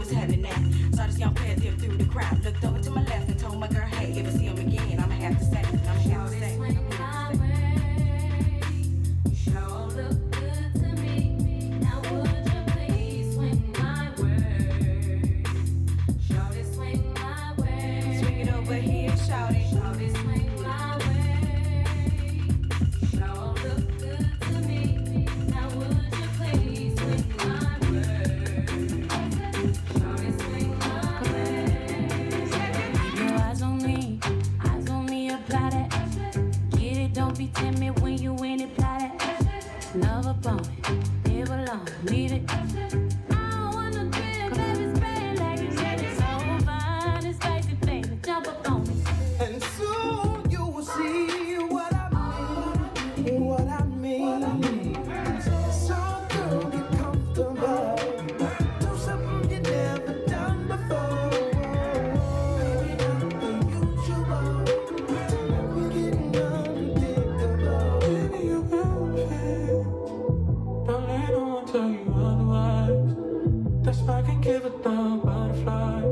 was having that. Saw this young player dip through the crowd. Looked over to my left and told my girl, hey, if I see him again, I'ma have to say, I'ma have to say. Swing my way. You sure look good to me. Now would you please swing my way? Shorty, swing my way. Swing it over here, shawty. Shorty, swing my way. Sure look good to me. Now would you please swing my way? Shorty, swing my way. Your eyes on me, apply that. Get it, don't be timid when you in it, apply that. Love upon it, live alone, leave it. I don't wanna drink, baby, spray like it's so fine and spicy, baby, jump up on me. And soon you will see what I mean, what I mean. So girl, get comfortable. Do something you never done before. Baby, not the usual. We're getting unpredictable. Baby, you perfect. Don't let no one tell you otherwise. That's why I can give it the butterflies.